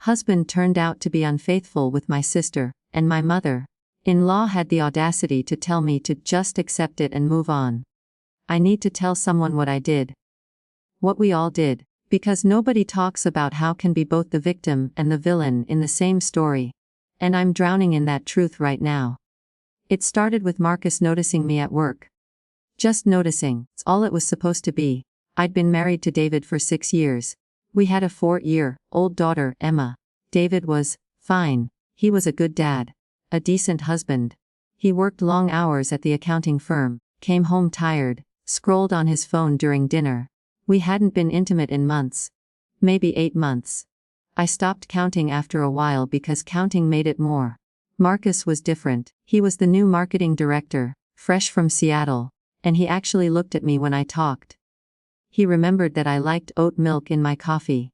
Husband turned out to be unfaithful with my sister, and my mother-in-law had the audacity to tell me to just accept it and move on. I need to tell someone what I did. What we all did. Because nobody talks about how can be both the victim and the villain in the same story. And I'm drowning in that truth right now. It started with Marcus noticing me at work. Just noticing, it's all it was supposed to be. I'd been married to David for 6 years. We had a 4-year-old daughter, Emma. David was fine. He was a good dad. A decent husband. He worked long hours at the accounting firm, came home tired, scrolled on his phone during dinner. We hadn't been intimate in months. Maybe 8 months. I stopped counting after a while because counting made it more. Marcus was different. He was the new marketing director, fresh from Seattle, and he actually looked at me when I talked. He remembered that I liked oat milk in my coffee.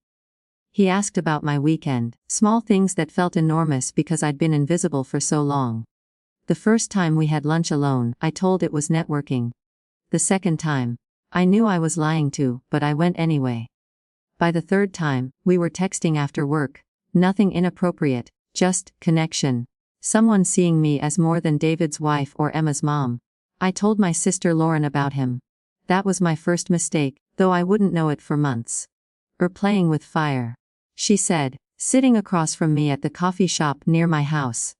He asked about my weekend, small things that felt enormous because I'd been invisible for so long. The first time we had lunch alone, I told it was networking. The second time, I knew I was lying to, but I went anyway. By the third time, we were texting after work. Nothing inappropriate, just connection. Someone seeing me as more than David's wife or Emma's mom. I told my sister Lauren about him. That was my first mistake, though I wouldn't know it for months. Playing with fire. She said, sitting across from me at the coffee shop near my house.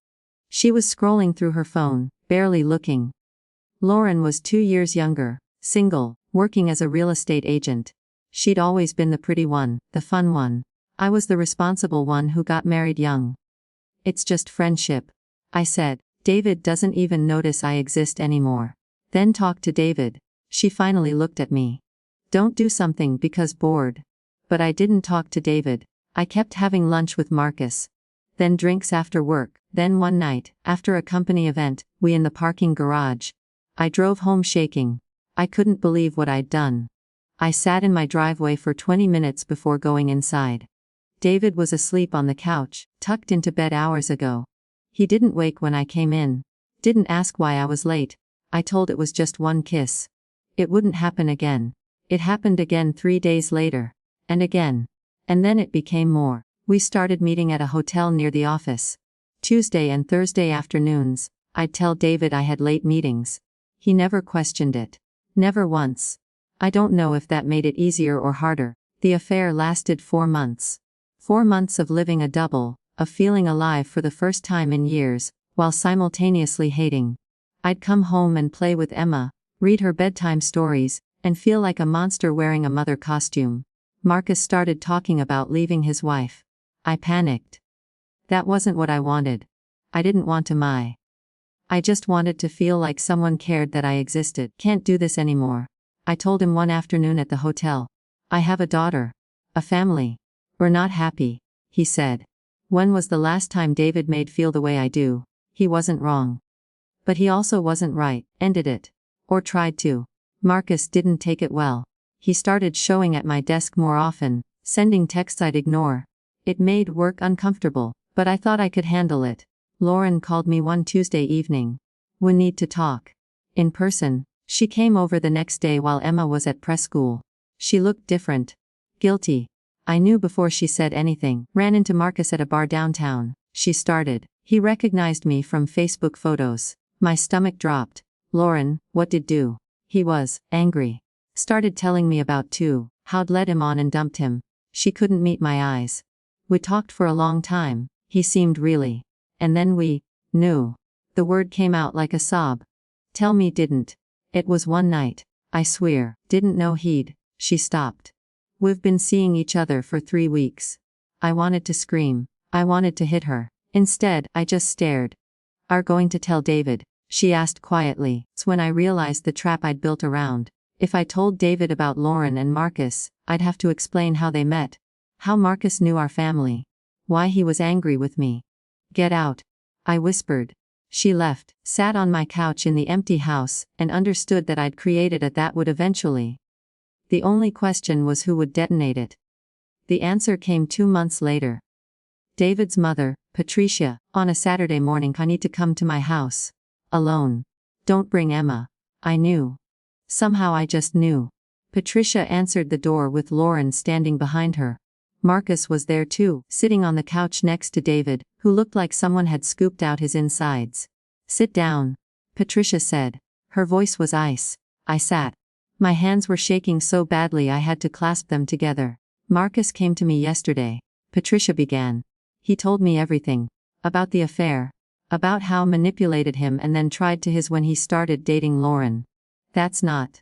She was scrolling through her phone, barely looking. Lauren was 2 years younger, single, working as a real estate agent. She'd always been the pretty one, the fun one. I was the responsible one who got married young. It's just friendship. I said, David doesn't even notice I exist anymore. Then talk to David. She finally looked at me. Don't do something because bored. But I didn't talk to David. I kept having lunch with Marcus. Then drinks after work. Then one night, after a company event, we in the parking garage. I drove home shaking. I couldn't believe what I'd done. I sat in my driveway for 20 minutes before going inside. David was asleep on the couch, tucked into bed hours ago. He didn't wake when I came in. Didn't ask why I was late. I told it was just one kiss. It wouldn't happen again. It happened again 3 days later. And again. And then it became more. We started meeting at a hotel near the office. Tuesday and Thursday afternoons, I'd tell David I had late meetings. He never questioned it. Never once. I don't know if that made it easier or harder. The affair lasted 4 months. 4 months of living a double, of feeling alive for the first time in years, while simultaneously hating. I'd come home and play with Emma, read her bedtime stories, and feel like a monster wearing a mother costume. Marcus started talking about leaving his wife. I panicked. That wasn't what I wanted. I didn't want to I just wanted to feel like someone cared that I existed. Can't do this anymore. I told him one afternoon at the hotel. I have a daughter. A family. We're not happy, he said. When was the last time David made feel the way I do? He wasn't wrong. But he also wasn't right, ended it. Or tried to. Marcus didn't take it well. He started showing at my desk more often, sending texts I'd ignore. It made work uncomfortable, but I thought I could handle it. Lauren called me one Tuesday evening. We need to talk. In person. She came over the next day while Emma was at press school. She looked different. Guilty. I knew before she said anything. Ran into Marcus at a bar downtown. She started. He recognized me from Facebook photos. My stomach dropped. Lauren, what did do? He was angry. Started telling me about how'd led him on and dumped him. She couldn't meet my eyes. We talked for a long time. He seemed really. And then we knew. The word came out like a sob. Tell me didn't. It was one night. I swear. Didn't know he'd. She stopped. We've been seeing each other for 3 weeks. I wanted to scream. I wanted to hit her. Instead, I just stared. Are going to tell David? She asked quietly. It's when I realized the trap I'd built around. If I told David about Lauren and Marcus, I'd have to explain how they met. How Marcus knew our family. Why he was angry with me. Get out. I whispered. She left, sat on my couch in the empty house, and understood that I'd created a that would eventually. The only question was who would detonate it. The answer came 2 months later. David's mother, Patricia, on a Saturday morning. I need to come to my house. Alone. Don't bring Emma. I knew. Somehow I just knew. Patricia answered the door with Lauren standing behind her. Marcus was there too, sitting on the couch next to David, who looked like someone had scooped out his insides. "Sit down," Patricia said. Her voice was ice. I sat. My hands were shaking so badly I had to clasp them together. "Marcus came to me yesterday," Patricia began. "He told me everything. About the affair. About how manipulated him and then tried to his when he started dating Lauren. That's not."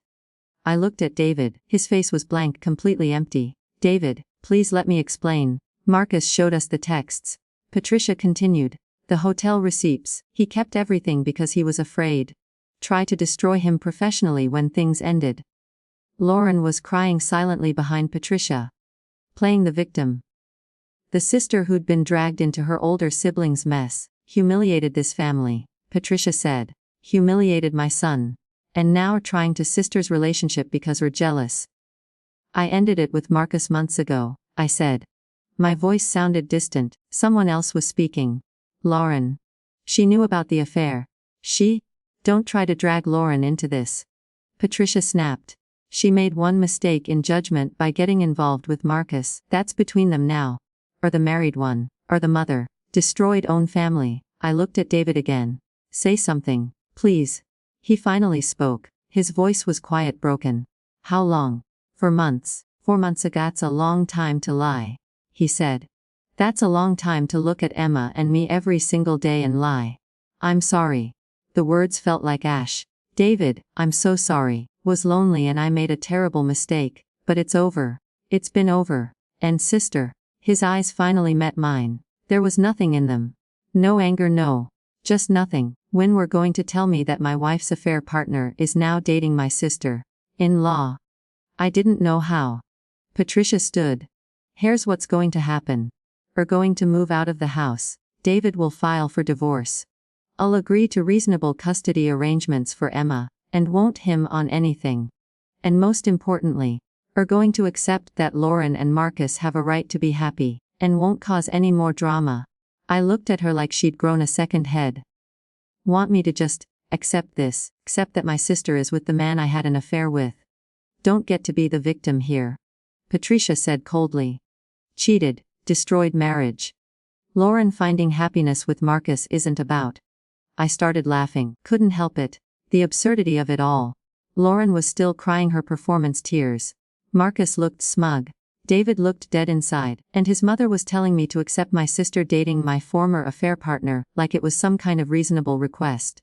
I looked at David. His face was blank, completely empty. "David, please let me explain." Marcus showed us the texts. Patricia continued. "The hotel receipts. He kept everything because he was afraid. Try to destroy him professionally when things ended." Lauren was crying silently behind Patricia. Playing the victim. The sister who'd been dragged into her older sibling's mess, humiliated this family, Patricia said. Humiliated my son. And now trying to sister's relationship because we're jealous. "I ended it with Marcus months ago," I said. My voice sounded distant. Someone else was speaking. "Lauren. She knew about the affair. She? Don't try to drag Lauren into this." Patricia snapped. "She made one mistake in judgment by getting involved with Marcus. That's between them now. Or the married one. Or the mother. Destroyed own family." I looked at David again. "Say something, please." He finally spoke. His voice was quiet, broken. "How long?" "For months." 4 months ago. "That's a long time to lie," he said. "That's a long time to look at Emma and me every single day and lie. I'm sorry." The words felt like ash. "David, I'm so sorry. Was lonely and I made a terrible mistake, but it's over. It's been over. And sister." His eyes finally met mine. There was nothing in them. No anger, no. Just nothing. "When we're going to tell me that my wife's affair partner is now dating my sister-in-law?" I didn't know how. Patricia stood. "Here's what's going to happen. We're going to move out of the house. David will file for divorce. I'll agree to reasonable custody arrangements for Emma, and won't him on anything. And most importantly, we're going to accept that Lauren and Marcus have a right to be happy, and won't cause any more drama." I looked at her like she'd grown a second head. "Want me to just accept this, accept that my sister is with the man I had an affair with? Don't get to be the victim here," Patricia said coldly. "Cheated, destroyed marriage. Lauren finding happiness with Marcus isn't about." I started laughing, couldn't help it. The absurdity of it all. Lauren was still crying her performance tears. Marcus looked smug. David looked dead inside, and his mother was telling me to accept my sister dating my former affair partner, like it was some kind of reasonable request.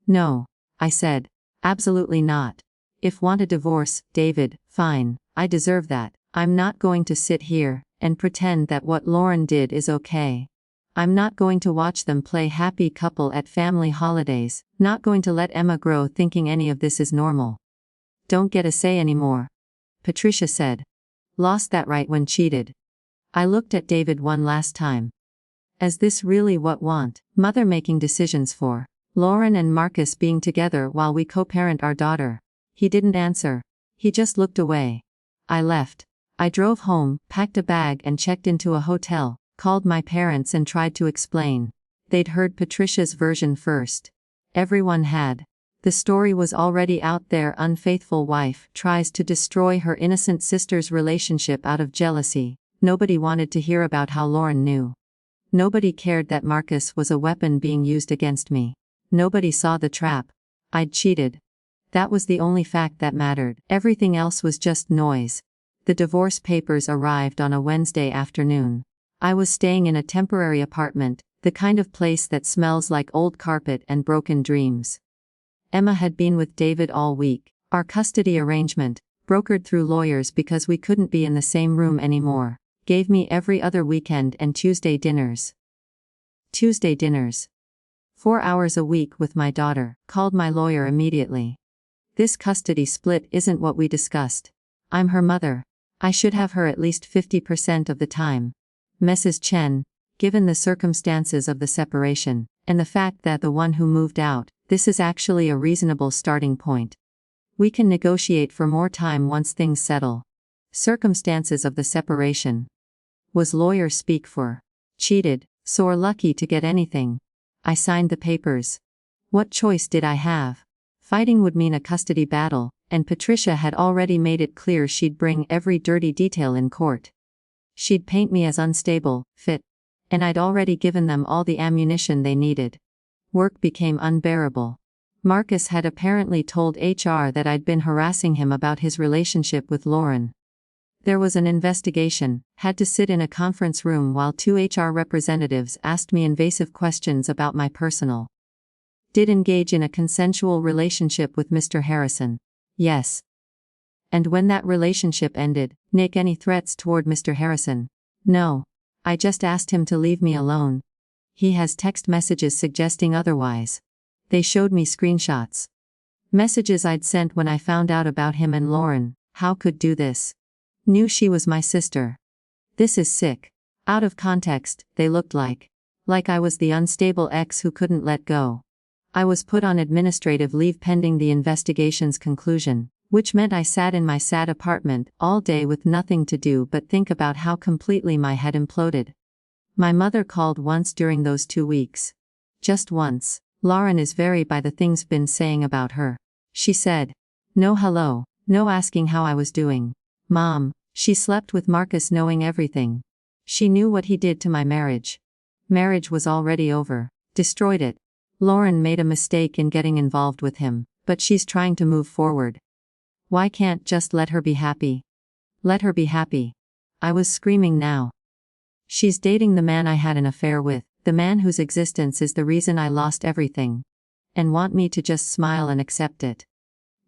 "No," I said. "Absolutely not. If want a divorce, David, fine, I deserve that. I'm not going to sit here and pretend that what Lauren did is okay. I'm not going to watch them play happy couple at family holidays, not going to let Emma grow thinking any of this is normal. Don't get a say anymore," Patricia said. "Lost that right when cheated." I looked at David one last time. Is this really what want, mother making decisions for? Lauren and Marcus being together while we co-parent our daughter? He didn't answer. He just looked away. I left. I drove home, packed a bag and checked into a hotel, called my parents and tried to explain. They'd heard Patricia's version first. Everyone had. The story was already out there. Unfaithful wife tries to destroy her innocent sister's relationship out of jealousy. Nobody wanted to hear about how Lauren knew. Nobody cared that Marcus was a weapon being used against me. Nobody saw the trap. I'd cheated. That was the only fact that mattered. Everything else was just noise. The divorce papers arrived on a Wednesday afternoon. I was staying in a temporary apartment, the kind of place that smells like old carpet and broken dreams. Emma had been with David all week. Our custody arrangement, brokered through lawyers because we couldn't be in the same room anymore, gave me every other weekend and Tuesday dinners. 4 hours a week with my daughter. Called my lawyer immediately. "This custody split isn't what we discussed. I'm her mother. I should have her at least 50% of the time. Mrs. Chen, given the circumstances of the separation, and the fact that the one who moved out, this is actually a reasonable starting point. We can negotiate for more time once things settle." Circumstances of the separation. Was lawyer speak for. Cheated, so we're lucky to get anything. I signed the papers. What choice did I have? Fighting would mean a custody battle, and Patricia had already made it clear she'd bring every dirty detail in court. She'd paint me as unstable, fit. And I'd already given them all the ammunition they needed. Work became unbearable. Marcus had apparently told HR that I'd been harassing him about his relationship with Lauren. There was an investigation, had to sit in a conference room while 2 HR representatives asked me invasive questions about my personal. Did engage in a consensual relationship with Mr. Harrison? Yes. And when that relationship ended, make any threats toward Mr. Harrison? No. I just asked him to leave me alone. He has text messages suggesting otherwise. They showed me screenshots. Messages I'd sent when I found out about him and Lauren. How could do this? Knew she was my sister. This is sick. Out of context, they looked like I was the unstable ex who couldn't let go. I was put on administrative leave pending the investigation's conclusion, which meant I sat in my sad apartment all day with nothing to do but think about how completely my head imploded. My mother called once during those 2 weeks. Just once. Lauren is very by the things been saying about her. She said. No hello, no asking how I was doing. Mom, she slept with Marcus knowing everything. She knew what he did to my marriage. Marriage was already over. Destroyed it. Lauren made a mistake in getting involved with him, but she's trying to move forward. Why can't just let her be happy? Let her be happy. I was screaming now. She's dating the man I had an affair with, the man whose existence is the reason I lost everything. And want me to just smile and accept it.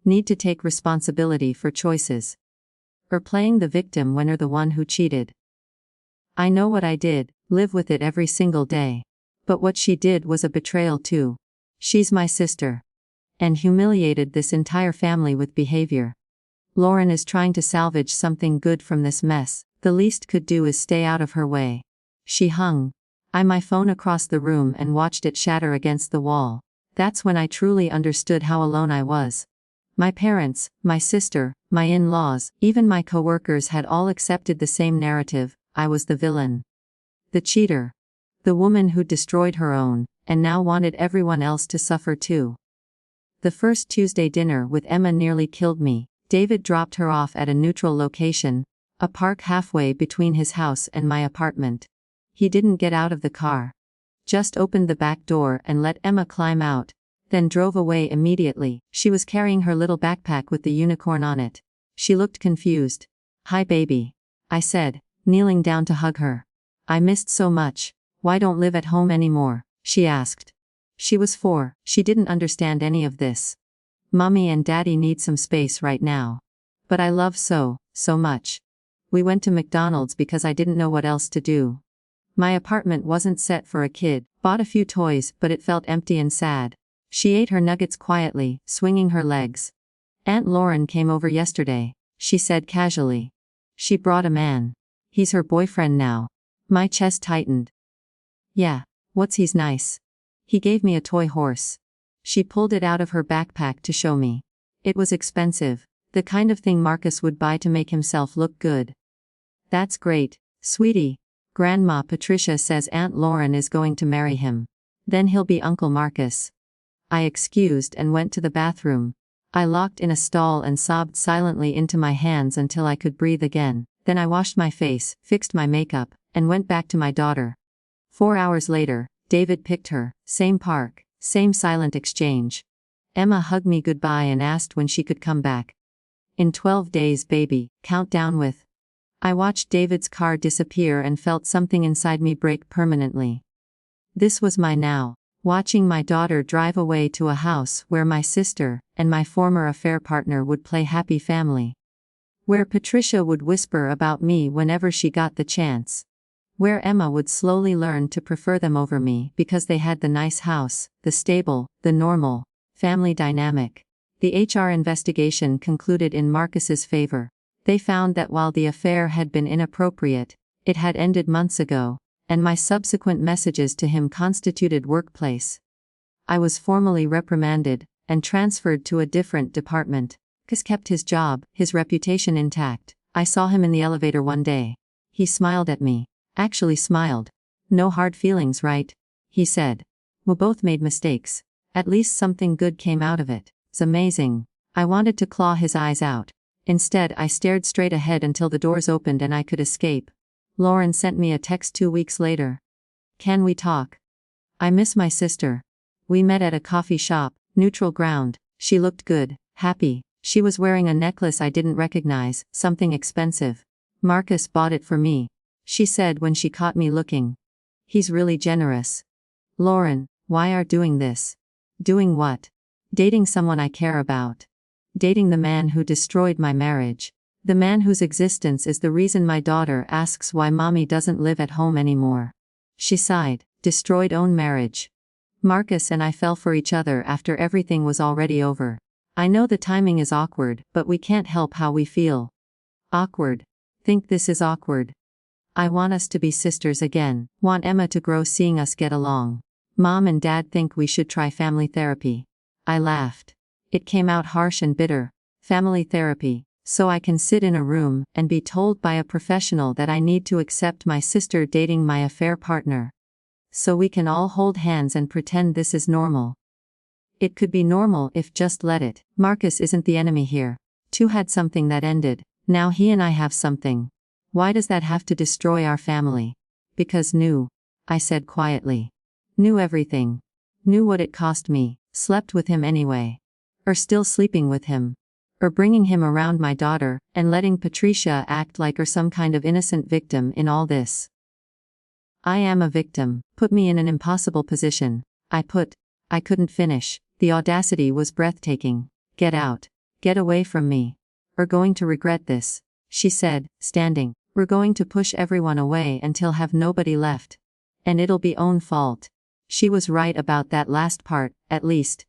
Need to take responsibility for choices. Or playing the victim when you're the one who cheated. I know what I did, live with it every single day. But what she did was a betrayal too. She's my sister. And humiliated this entire family with behavior. Lauren is trying to salvage something good from this mess. The least could do is stay out of her way. She hung my phone across the room and watched it shatter against the wall. That's when I truly understood how alone I was. My parents, my sister, my in-laws, even my coworkers had all accepted the same narrative. I was the villain. The cheater. The woman who destroyed her own, and now wanted everyone else to suffer too. The first Tuesday dinner with Emma nearly killed me. David dropped her off at a neutral location, a park halfway between his house and my apartment. He didn't get out of the car. Just opened the back door and let Emma climb out, then drove away immediately. She was carrying her little backpack with the unicorn on it. She looked confused. Hi baby. I said, kneeling down to hug her. I missed so much. Why don't live at home anymore? She asked. She was 4, she didn't understand any of this. Mommy and Daddy need some space right now. But I love so much. We went to McDonald's because I didn't know what else to do. My apartment wasn't set for a kid, bought a few toys but it felt empty and sad. She ate her nuggets quietly, swinging her legs. Aunt Lauren came over yesterday, she said casually. She brought a man. He's her boyfriend now. My chest tightened. Yeah, he's nice. He gave me a toy horse. She pulled it out of her backpack to show me. It was expensive, the kind of thing Marcus would buy to make himself look good. That's great, sweetie. Grandma Patricia says Aunt Lauren is going to marry him. Then he'll be Uncle Marcus. I excused and went to the bathroom. I locked in a stall and sobbed silently into my hands until I could breathe again. Then I washed my face, fixed my makeup, and went back to my daughter. 4 hours later, David picked her, same park, same silent exchange. Emma hugged me goodbye and asked when she could come back. In 12 days, baby, countdown with. I watched David's car disappear and felt something inside me break permanently. This was my now. Watching my daughter drive away to a house where my sister and my former affair partner would play happy family. Where Patricia would whisper about me whenever she got the chance. Where Emma would slowly learn to prefer them over me because they had the nice house, the stable, the normal family dynamic. The HR investigation concluded in Marcus's favor. They found that while the affair had been inappropriate, it had ended months ago, and my subsequent messages to him constituted workplace. I was formally reprimanded and transferred to a different department. Marcus kept his job, his reputation intact. I saw him in the elevator one day. He smiled at me. Actually smiled. No hard feelings, right? He said. We both made mistakes. At least something good came out of it. It's amazing. I wanted to claw his eyes out. Instead, I stared straight ahead until the doors opened and I could escape. Lauren sent me a text 2 weeks later. Can we talk? I miss my sister. We met at a coffee shop, neutral ground. She looked good, happy. She was wearing a necklace I didn't recognize, something expensive. Marcus bought it for me, she said when she caught me looking. He's really generous. Lauren, why are doing this? Doing what? Dating someone I care about. Dating the man who destroyed my marriage. The man whose existence is the reason my daughter asks why mommy doesn't live at home anymore. She sighed. Destroyed own marriage. Marcus and I fell for each other after everything was already over. I know the timing is awkward, but we can't help how we feel. Awkward. Think this is awkward. I want us to be sisters again. Want Emma to grow seeing us get along. Mom and Dad think we should try family therapy. I laughed. It came out harsh and bitter. Family therapy. So I can sit in a room and be told by a professional that I need to accept my sister dating my affair partner. So we can all hold hands and pretend this is normal. It could be normal if just let it. Marcus isn't the enemy here. Two had something that ended. Now he and I have something. Why does that have to destroy our family? Because knew. I said quietly. Knew everything. Knew what it cost me. Slept with him anyway. Or still sleeping with him. Or bringing him around my daughter, and letting Patricia act like her some kind of innocent victim in all this. I am a victim. Put me in an impossible position. I couldn't finish. The audacity was breathtaking. Get out. Get away from me. We're going to regret this, she said, standing. We're going to push everyone away until have nobody left. And it'll be own fault. She was right about that last part, at least.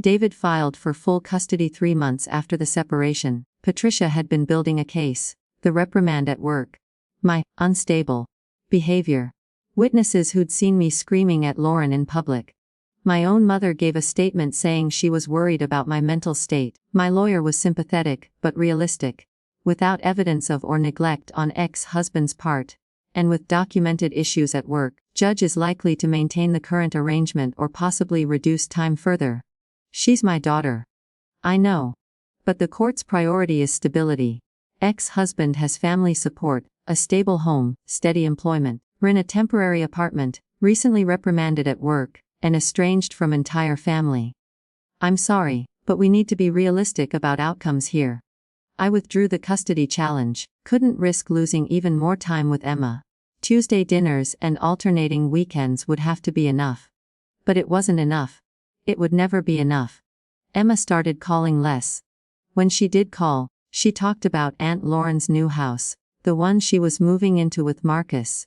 David filed for full custody 3 months after the separation. Patricia had been building a case. The reprimand at work. My unstable behavior. Witnesses who'd seen me screaming at Lauren in public. My own mother gave a statement saying she was worried about my mental state. My lawyer was sympathetic, but realistic. Without evidence of or neglect on ex-husband's part. And with documented issues at work, judge is likely to maintain the current arrangement or possibly reduce time further. She's my daughter. I know. But the court's priority is stability. Ex-husband has family support, a stable home, steady employment. We're in a temporary apartment, recently reprimanded at work, and estranged from entire family. I'm sorry, but we need to be realistic about outcomes here. I withdrew the custody challenge, couldn't risk losing even more time with Emma. Tuesday dinners and alternating weekends would have to be enough. But it wasn't enough. It would never be enough. Emma started calling less. When she did call, she talked about Aunt Lauren's new house, the one she was moving into with Marcus.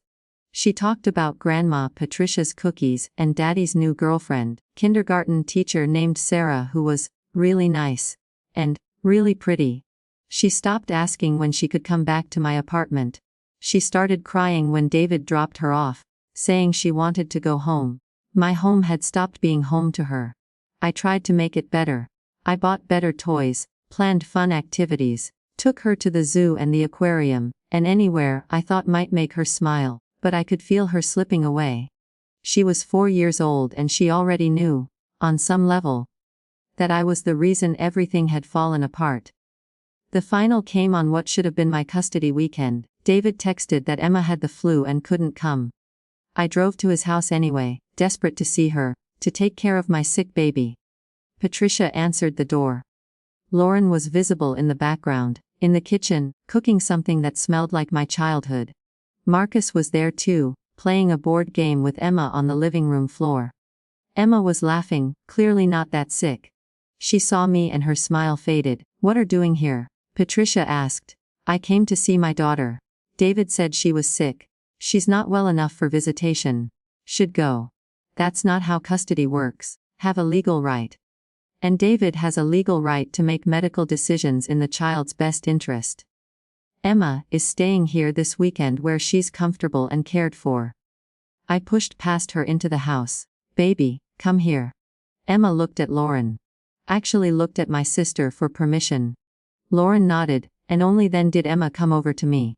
She talked about Grandma Patricia's cookies and Daddy's new girlfriend, kindergarten teacher named Sarah, who was really nice and really pretty. She stopped asking when she could come back to my apartment. She started crying when David dropped her off, saying she wanted to go home. My home had stopped being home to her. I tried to make it better. I bought better toys, planned fun activities, took her to the zoo and the aquarium, and anywhere I thought might make her smile, but I could feel her slipping away. She was 4 years old and she already knew, on some level, that I was the reason everything had fallen apart. The final came on what should have been my custody weekend. David texted that Emma had the flu and couldn't come. I drove to his house anyway, desperate to see her, to take care of my sick baby. Patricia answered the door. Lauren was visible in the background, in the kitchen, cooking something that smelled like my childhood. Marcus was there too, playing a board game with Emma on the living room floor. Emma was laughing, clearly not that sick. She saw me and her smile faded. What are doing here? Patricia asked. I came to see my daughter. David said she was sick. She's not well enough for visitation. Should go. That's not how custody works. Have a legal right. And David has a legal right to make medical decisions in the child's best interest. Emma is staying here this weekend where she's comfortable and cared for. I pushed past her into the house. Baby, come here. Emma looked at Lauren. Actually looked at my sister for permission. Lauren nodded, and only then did Emma come over to me.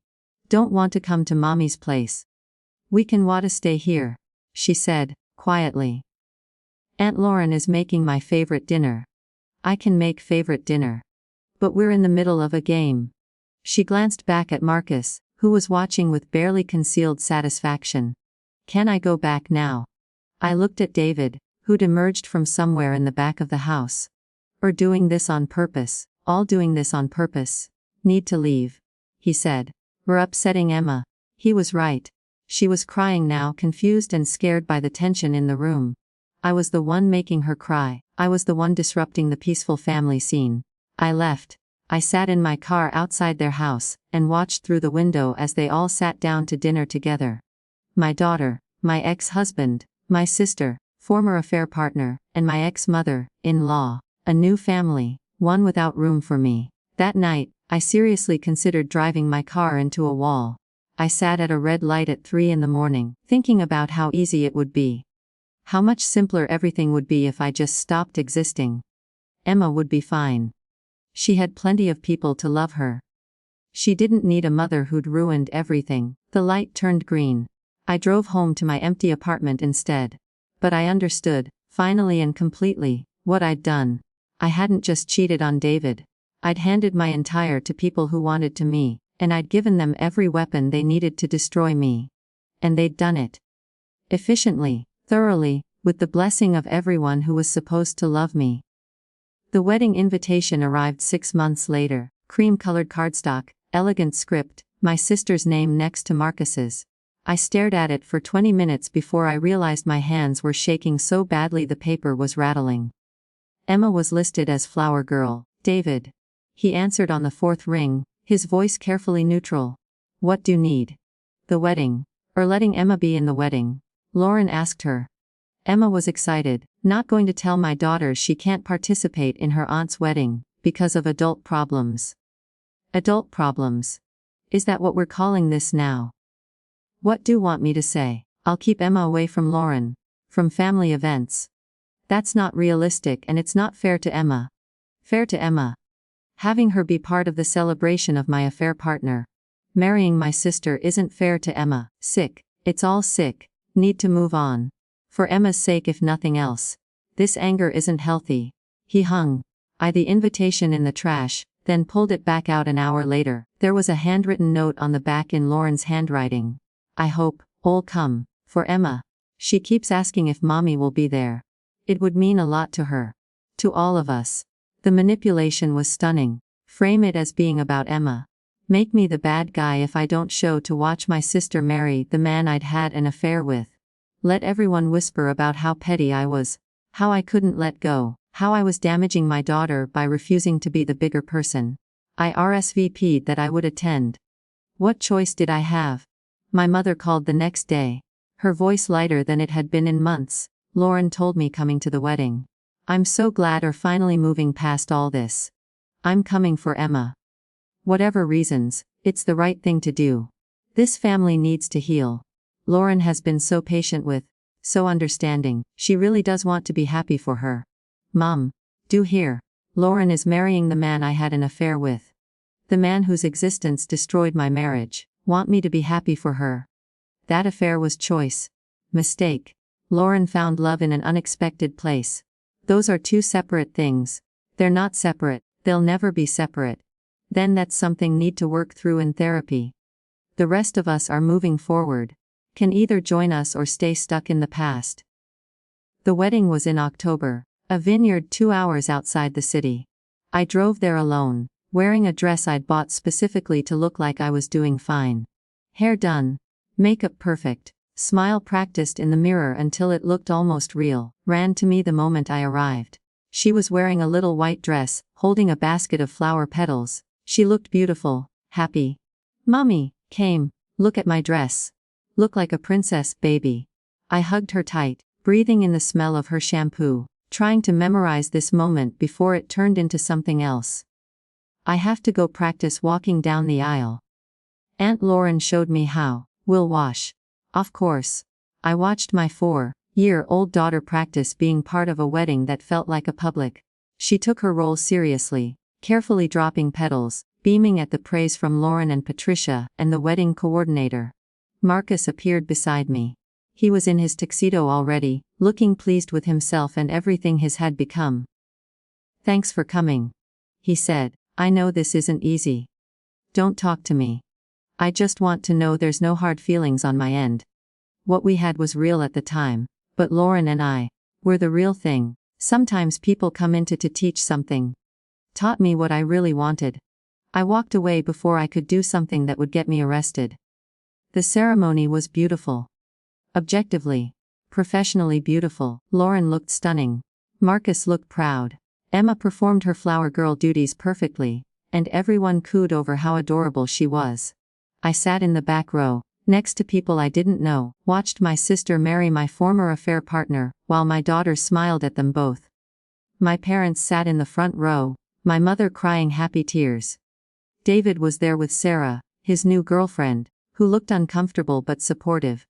Don't want to come to mommy's place. We can wanta stay here, she said, quietly. Aunt Lauren is making my favorite dinner. I can make favorite dinner. But we're in the middle of a game. She glanced back at Marcus, who was watching with barely concealed satisfaction. Can I go back now? I looked at David, who'd emerged from somewhere in the back of the house. Or doing this on purpose, all doing this on purpose. Need to leave, he said. We're upsetting Emma. He was right. She was crying now, confused and scared by the tension in the room. I was the one making her cry. I was the one disrupting the peaceful family scene. I left. I sat in my car outside their house, and watched through the window as they all sat down to dinner together. My daughter, my ex-husband, my sister, former affair partner, and my ex-mother-in-law. A new family, one without room for me. That night, I seriously considered driving my car into a wall. I sat at a red light at 3 in the morning, thinking about how easy it would be. How much simpler everything would be if I just stopped existing. Emma would be fine. She had plenty of people to love her. She didn't need a mother who'd ruined everything. The light turned green. I drove home to my empty apartment instead. But I understood, finally and completely, what I'd done. I hadn't just cheated on David. I'd handed my entire to people who wanted to me, and I'd given them every weapon they needed to destroy me. And they'd done it. Efficiently, thoroughly, with the blessing of everyone who was supposed to love me. The wedding invitation arrived 6 months later, cream-colored cardstock, elegant script, my sister's name next to Marcus's. I stared at it for 20 minutes before I realized my hands were shaking so badly the paper was rattling. Emma was listed as flower girl, David. He answered on the 4th ring, his voice carefully neutral. What do you need? The wedding. Or letting Emma be in the wedding? Lauren asked her. Emma was excited, not going to tell my daughter she can't participate in her aunt's wedding, because of adult problems. Adult problems. Is that what we're calling this now? What do you want me to say? I'll keep Emma away from Lauren. From family events. That's not realistic and it's not fair to Emma. Fair to Emma. Having her be part of the celebration of my affair partner. Marrying my sister isn't fair to Emma. Sick. It's all sick. Need to move on. For Emma's sake if nothing else. This anger isn't healthy. He hung the invitation in the trash, then pulled it back out an hour later. There was a handwritten note on the back in Lauren's handwriting. I hope you'll come. For Emma. She keeps asking if mommy will be there. It would mean a lot to her. To all of us. The manipulation was stunning. Frame it as being about Emma. Make me the bad guy if I don't show to watch my sister marry the man I'd had an affair with. Let everyone whisper about how petty I was. How I couldn't let go. How I was damaging my daughter by refusing to be the bigger person. I RSVP'd that I would attend. What choice did I have? My mother called the next day. Her voice lighter than it had been in months. Lauren told me coming to the wedding. I'm so glad you're finally moving past all this. I'm coming for Emma. Whatever reasons, it's the right thing to do. This family needs to heal. Lauren has been so patient with, so understanding, she really does want to be happy for her. Mom, do hear. Lauren is marrying the man I had an affair with. The man whose existence destroyed my marriage. Want me to be happy for her. That affair was choice. Mistake. Lauren found love in an unexpected place. Those are two separate things. They're not separate, they'll never be separate. Then that's something need to work through in therapy. The rest of us are moving forward. Can either join us or stay stuck in the past. The wedding was in October, a vineyard 2 hours outside the city. I drove there alone, wearing a dress I'd bought specifically to look like I was doing fine. Hair done. Makeup perfect. Smile practiced in the mirror until it looked almost real. Ran to me the moment I arrived. She was wearing a little white dress, holding a basket of flower petals. She looked beautiful, happy. Mommy, came. Look at my dress. Look like a princess, baby. I hugged her tight, breathing in the smell of her shampoo, trying to memorize this moment before it turned into something else. I have to go practice walking down the aisle. Aunt Lauren showed me how. We'll wash. Of course. I watched my 4-year-old daughter practice being part of a wedding that felt like a public. She took her role seriously, carefully dropping petals, beaming at the praise from Lauren and Patricia and the wedding coordinator. Marcus appeared beside me. He was in his tuxedo already, looking pleased with himself and everything his had become. Thanks for coming. He said, I know this isn't easy. Don't talk to me. I just want to know there's no hard feelings on my end. What we had was real at the time, but Lauren and I were the real thing. Sometimes people come into to teach something. Taught me what I really wanted. I walked away before I could do something that would get me arrested. The ceremony was beautiful. Objectively, professionally beautiful. Lauren looked stunning. Marcus looked proud. Emma performed her flower girl duties perfectly, and everyone cooed over how adorable she was. I sat in the back row, next to people I didn't know, watched my sister marry my former affair partner, while my daughter smiled at them both. My parents sat in the front row, my mother crying happy tears. David was there with Sarah, his new girlfriend, who looked uncomfortable but supportive.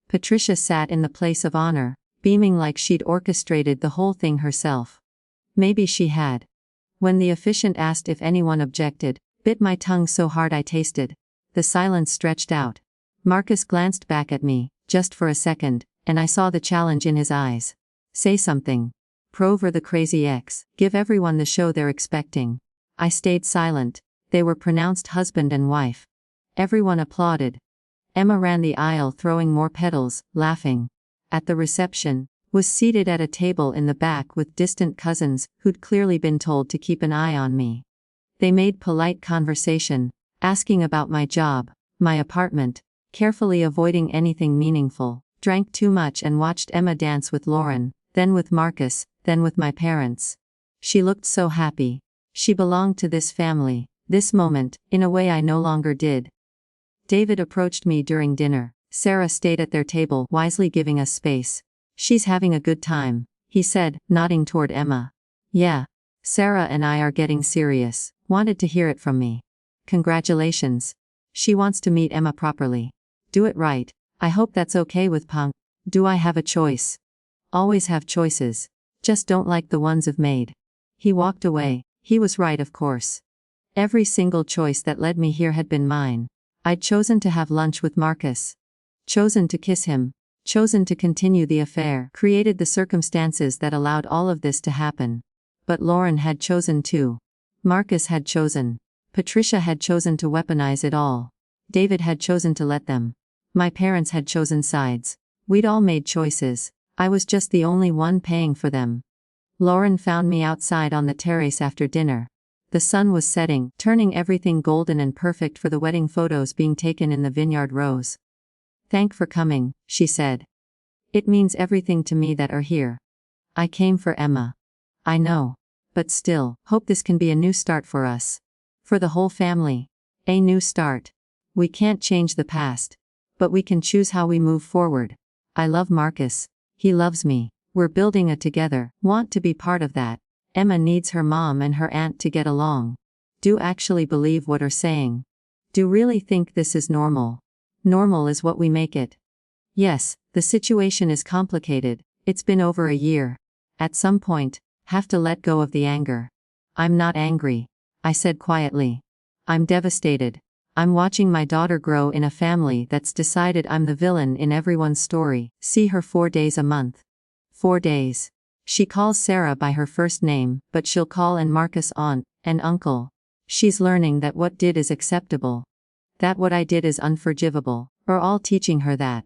Patricia sat in the place of honor, beaming like she'd orchestrated the whole thing herself. Maybe she had. When the officiant asked if anyone objected, bit my tongue so hard I tasted. The silence stretched out. Marcus glanced back at me, just for a second, and I saw the challenge in his eyes. Say something. Prove or the crazy ex, give everyone the show they're expecting. I stayed silent. They were pronounced husband and wife. Everyone applauded. Emma ran the aisle throwing more petals, laughing. At the reception, was seated at a table in the back with distant cousins who'd clearly been told to keep an eye on me. They made polite conversation, asking about my job, my apartment, carefully avoiding anything meaningful, drank too much and watched Emma dance with Lauren, then with Marcus, then with my parents. She looked so happy. She belonged to this family, this moment, in a way I no longer did. David approached me during dinner. Sarah stayed at their table, wisely giving us space. She's having a good time, he said, nodding toward Emma. Yeah. Sarah and I are getting serious. Wanted to hear it from me. Congratulations. She wants to meet Emma properly. Do it right. I hope that's okay with Punk. Do I have a choice? Always have choices. Just don't like the ones I've made. He walked away. He was right, of course. Every single choice that led me here had been mine. I'd chosen to have lunch with Marcus. Chosen to kiss him. Chosen to continue the affair. Created the circumstances that allowed all of this to happen. But Lauren had chosen too. Marcus had chosen. Patricia had chosen to weaponize it all. David had chosen to let them. My parents had chosen sides. We'd all made choices. I was just the only one paying for them. Lauren found me outside on the terrace after dinner. The sun was setting, turning everything golden and perfect for the wedding photos being taken in the vineyard rows. Thank for coming, she said. It means everything to me that are here. I came for Emma. I know. But still, hope this can be a new start for us. For the whole family. A new start. We can't change the past. But we can choose how we move forward. I love Marcus. He loves me. We're building it together. Want to be part of that. Emma needs her mom and her aunt to get along. Do actually believe what are saying. Do really think this is normal. Normal is what we make it. Yes, the situation is complicated. It's been over a year. At some point, have to let go of the anger. I'm not angry, I said quietly. I'm devastated. I'm watching my daughter grow in a family that's decided I'm the villain in everyone's story. See her 4 days a month. 4 days. She calls Sarah by her first name, but she'll call Marcus aunt and uncle. She's learning that what did is acceptable. That what I did is unforgivable. We're all teaching her that.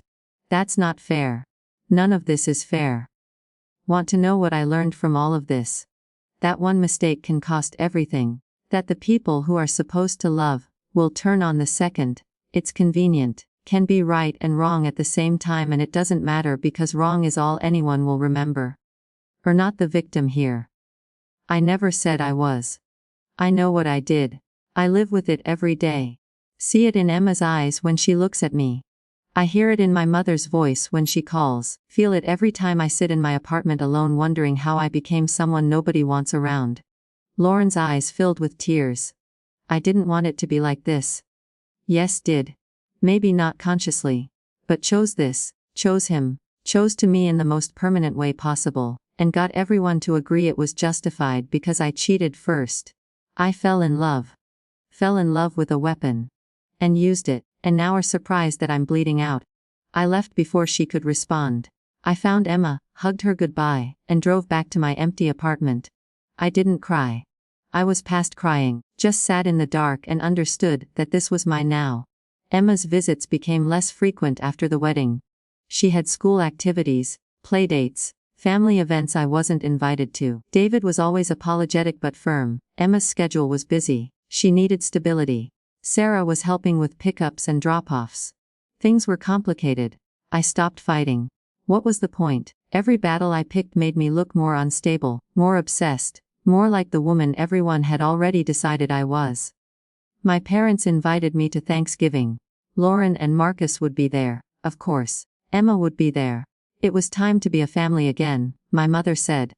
That's not fair. None of this is fair. Want to know what I learned from all of this? That one mistake can cost everything. That the people who are supposed to love will turn on the second. It's convenient, can be right and wrong at the same time, and it doesn't matter because wrong is all anyone will remember. Or not the victim here. I never said I was. I know what I did. I live with it every day. See it in Emma's eyes when she looks at me. I hear it in my mother's voice when she calls, feel it every time I sit in my apartment alone wondering how I became someone nobody wants around. Lauren's eyes filled with tears. I didn't want it to be like this. Yes, did. Maybe not consciously. But chose this, chose him, chose to me in the most permanent way possible, and got everyone to agree it was justified because I cheated first. I fell in love. Fell in love with a weapon. And used it, and now are surprised that I'm bleeding out. I left before she could respond. I found Emma, hugged her goodbye, and drove back to my empty apartment. I didn't cry. I was past crying, just sat in the dark and understood that this was my now. Emma's visits became less frequent after the wedding. She had school activities, playdates, family events I wasn't invited to. David was always apologetic but firm. Emma's schedule was busy. She needed stability. Sarah was helping with pickups and drop-offs. Things were complicated. I stopped fighting. What was the point? Every battle I picked made me look more unstable, more obsessed, more like the woman everyone had already decided I was. My parents invited me to Thanksgiving. Lauren and Marcus would be there, of course. Emma would be there. It was time to be a family again, my mother said.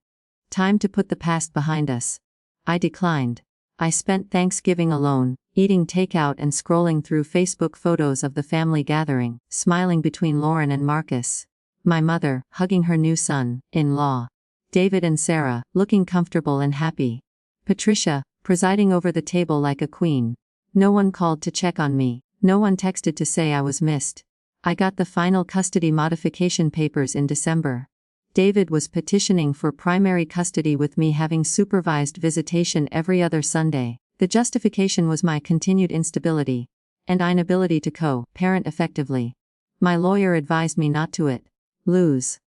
Time to put the past behind us. I declined. I spent Thanksgiving alone, eating takeout and scrolling through Facebook photos of the family gathering, smiling between Lauren and Marcus. My mother, hugging her new son-in-law. David and Sarah, looking comfortable and happy. Patricia, presiding over the table like a queen. No one called to check on me. No one texted to say I was missed. I got the final custody modification papers in December. David was petitioning for primary custody with me having supervised visitation every other Sunday. The justification was my continued instability and inability to co-parent effectively. My lawyer advised me not to lose.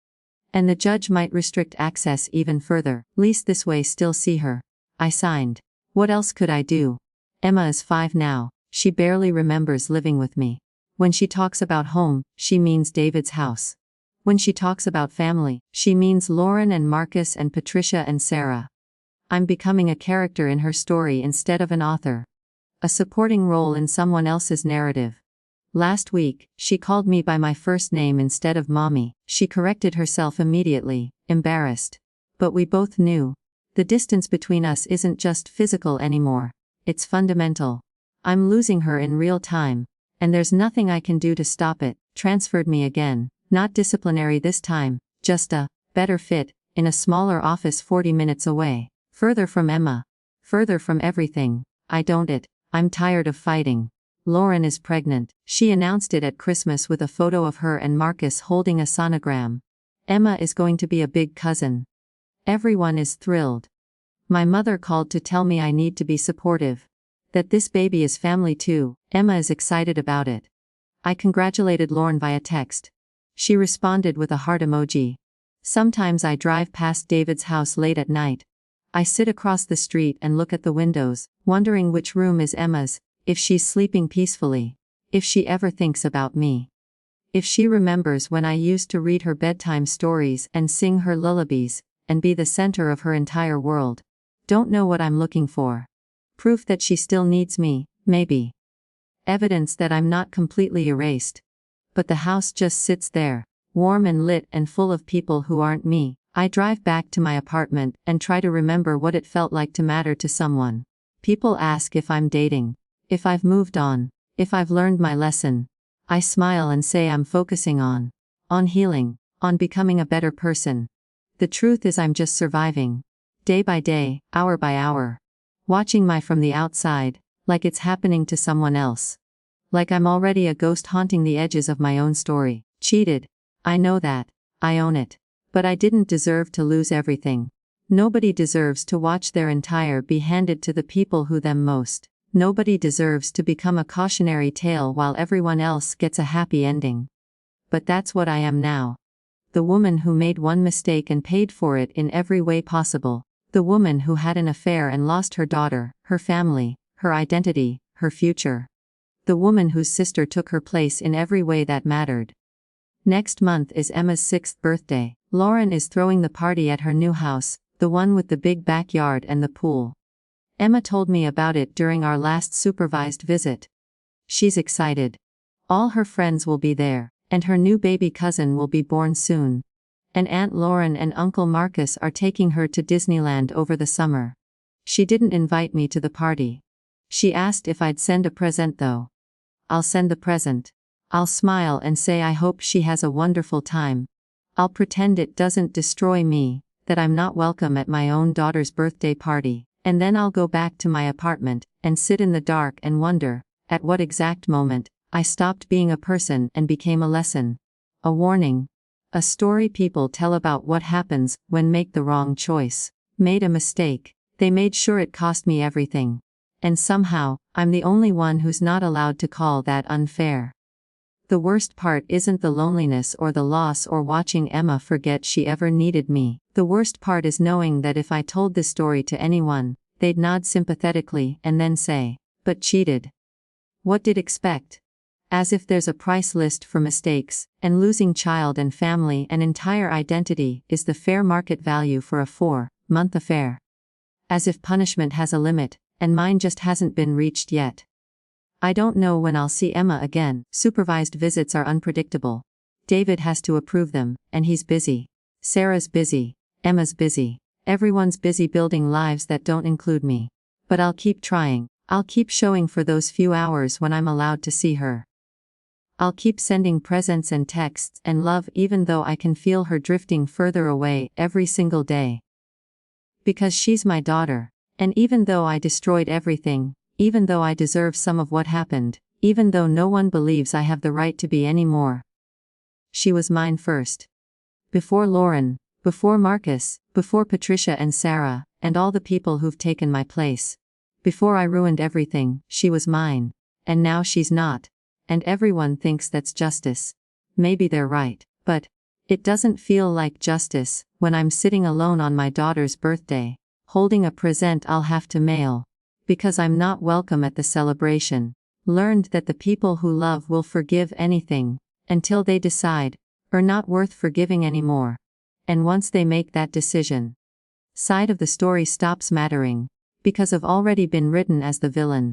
And the judge might restrict access even further, least this way still see her. I signed. What else could I do? Emma is 5 now. She barely remembers living with me. When she talks about home, she means David's house. When she talks about family, she means Lauren and Marcus and Patricia and Sarah. I'm becoming a character in her story instead of an author. A supporting role in someone else's narrative. Last week, she called me by my first name instead of mommy. She corrected herself immediately, embarrassed. But we both knew. The distance between us isn't just physical anymore. It's fundamental. I'm losing her in real time. And there's nothing I can do to stop it. Transferred me again. Not disciplinary this time, just a better fit, in a smaller office 40 minutes away. Further from Emma. Further from everything. I'm tired of fighting. Lauren is pregnant. She announced it at Christmas with a photo of her and Marcus holding a sonogram. Emma is going to be a big cousin. Everyone is thrilled. My mother called to tell me I need to be supportive. That this baby is family too. Emma is excited about it. I congratulated Lauren via text. She responded with a heart emoji. Sometimes I drive past David's house late at night. I sit across the street and look at the windows, wondering which room is Emma's, if she's sleeping peacefully, if she ever thinks about me. If she remembers when I used to read her bedtime stories and sing her lullabies, and be the center of her entire world. Don't know what I'm looking for. Proof that she still needs me, maybe. Evidence that I'm not completely erased. But the house just sits there, warm and lit and full of people who aren't me. I drive back to my apartment and try to remember what it felt like to matter to someone. People ask if I'm dating, if I've moved on, if I've learned my lesson. I smile and say I'm focusing on healing, on becoming a better person. The truth is I'm just surviving. Day by day, hour by hour. Watching from the outside, like it's happening to someone else. Like I'm already a ghost haunting the edges of my own story. Cheated. I know that. I own it. But I didn't deserve to lose everything. Nobody deserves to watch their entire be handed to the people who them most. Nobody deserves to become a cautionary tale while everyone else gets a happy ending. But that's what I am now. The woman who made one mistake and paid for it in every way possible. The woman who had an affair and lost her daughter, her family, her identity, her future. The woman whose sister took her place in every way that mattered. Next month is Emma's 6th birthday. Lauren is throwing the party at her new house, the one with the big backyard and the pool. Emma told me about it during our last supervised visit. She's excited. All her friends will be there, and her new baby cousin will be born soon. And Aunt Lauren and Uncle Marcus are taking her to Disneyland over the summer. She didn't invite me to the party. She asked if I'd send a present though. I'll send the present. I'll smile and say I hope she has a wonderful time. I'll pretend it doesn't destroy me, that I'm not welcome at my own daughter's birthday party, and then I'll go back to my apartment, and sit in the dark and wonder, at what exact moment, I stopped being a person and became a lesson. A warning. A story people tell about what happens when make the wrong choice. Made a mistake. They made sure it cost me everything. And somehow, I'm the only one who's not allowed to call that unfair. The worst part isn't the loneliness or the loss or watching Emma forget she ever needed me. The worst part is knowing that if I told this story to anyone, they'd nod sympathetically and then say, "But cheated. What did expect?" As if there's a price list for mistakes, and losing child and family and entire identity is the fair market value for a 4-month affair. As if punishment has a limit, and mine just hasn't been reached yet. I don't know when I'll see Emma again. Supervised visits are unpredictable. David has to approve them, and he's busy. Sarah's busy. Emma's busy. Everyone's busy building lives that don't include me. But I'll keep trying. I'll keep showing for those few hours when I'm allowed to see her. I'll keep sending presents and texts and love even though I can feel her drifting further away every single day. Because she's my daughter. And even though I destroyed everything, even though I deserve some of what happened, even though no one believes I have the right to be anymore. She was mine first. Before Lauren, before Marcus, before Patricia and Sarah, and all the people who've taken my place. Before I ruined everything, she was mine. And now she's not. And everyone thinks that's justice. Maybe they're right, but it doesn't feel like justice when I'm sitting alone on my daughter's birthday, holding a present I'll have to mail. Because I'm not welcome at the celebration. Learned that the people who love will forgive anything, until they decide, are not worth forgiving anymore. And once they make that decision, side of the story stops mattering, because I've already been written as the villain.